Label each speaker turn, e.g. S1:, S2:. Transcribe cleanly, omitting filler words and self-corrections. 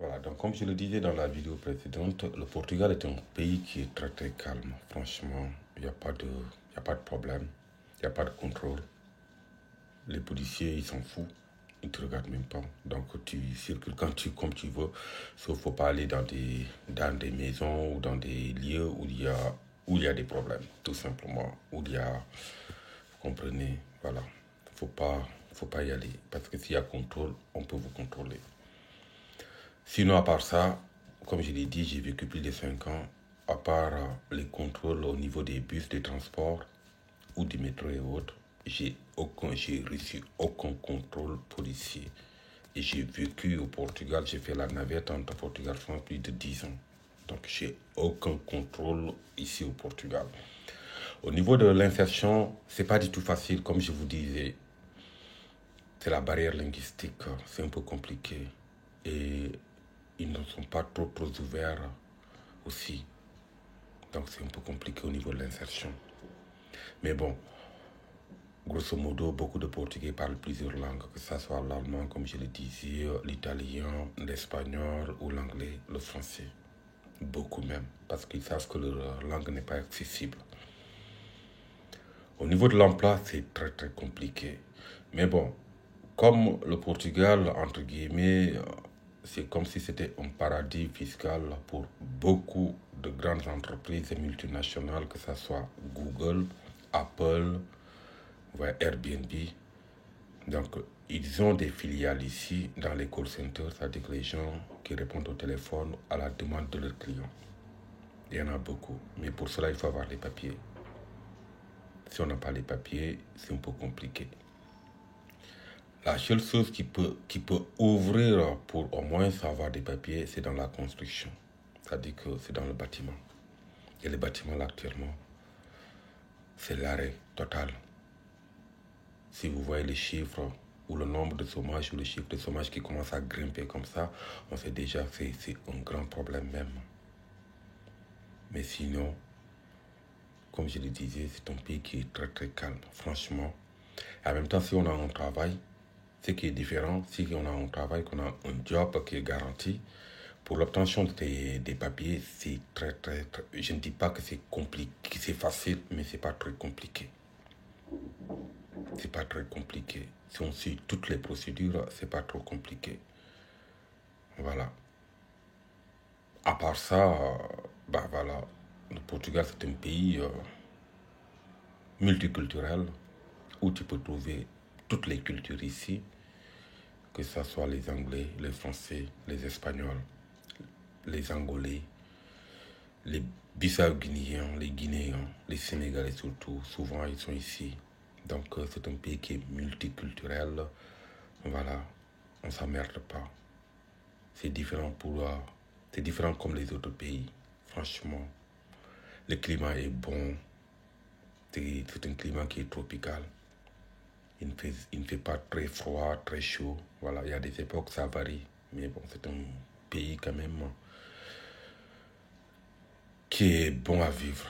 S1: Voilà, donc comme je le disais dans la vidéo précédente, le Portugal est un pays qui est très très calme. Franchement, il n'y a pas de problème, il n'y a pas de contrôle. Les policiers, ils s'en foutent, ils ne te regardent même pas. Donc tu circules comme tu veux, sauf qu'il ne faut pas aller dans des maisons ou dans des lieux où il y a des problèmes, tout simplement. Où il y a, vous comprenez, voilà. Faut pas y aller, parce que s'il y a contrôle, on peut vous contrôler. Sinon, à part ça, comme je l'ai dit, j'ai vécu plus de 5 ans. À part les contrôles au niveau des bus, des transports ou du métro et autres, j'ai reçu aucun contrôle policier. Et j'ai vécu au Portugal, j'ai fait la navette entre Portugal et France plus de 10 ans. Donc, j'ai aucun contrôle ici au Portugal. Au niveau de l'insertion, c'est pas du tout facile, comme je vous disais. C'est la barrière linguistique, c'est un peu compliqué. Et ils ne sont pas trop ouverts aussi. Donc c'est un peu compliqué au niveau de l'insertion. Mais bon, grosso modo, beaucoup de Portugais parlent plusieurs langues, que ce soit l'allemand, comme je le disais, l'italien, l'espagnol ou l'anglais, le français. Beaucoup même, parce qu'ils savent que leur langue n'est pas accessible. Au niveau de l'emploi, c'est très très compliqué. Mais bon, comme le Portugal, entre guillemets, c'est comme si c'était un paradis fiscal pour beaucoup de grandes entreprises et multinationales, que ce soit Google, Apple, Airbnb. Donc, ils ont des filiales ici dans les call centers, c'est-à-dire que les gens qui répondent au téléphone à la demande de leurs clients. Il y en a beaucoup, mais pour cela, il faut avoir les papiers. Si on n'a pas les papiers, c'est un peu compliqué. La seule chose qui peut ouvrir pour au moins avoir des papiers, c'est dans la construction. C'est-à-dire que c'est dans le bâtiment. Et le bâtiment, là, actuellement, c'est l'arrêt total. Si vous voyez les chiffres ou le nombre de chômage ou le chiffre de chômage qui commence à grimper comme ça, on sait déjà que c'est un grand problème même. Mais sinon, comme je le disais, c'est un pays qui est très très calme, franchement. Et en même temps, si on a un travail, ce qui est différent, si on a un travail, qu'on a un job qui est garanti, pour l'obtention des papiers, c'est très, très, très... Je ne dis pas que c'est compliqué, c'est facile, mais c'est pas très compliqué. C'est pas très compliqué. Si on suit toutes les procédures, c'est pas trop compliqué. Voilà. À part ça, voilà. Le Portugal, c'est un pays multiculturel où tu peux trouver toutes les cultures ici, que ce soit les Anglais, les Français, les Espagnols, les Angolais, les Bissau-Guinéens, les Guinéens, les Sénégalais surtout, souvent ils sont ici. Donc c'est un pays qui est multiculturel. Voilà, on ne s'emmerde pas. C'est différent c'est différent comme les autres pays, franchement. Le climat est bon. C'est un climat qui est tropical. Il ne fait pas très froid, très chaud. Voilà, il y a des époques, ça varie. Mais bon, c'est un pays quand même qui est bon à vivre.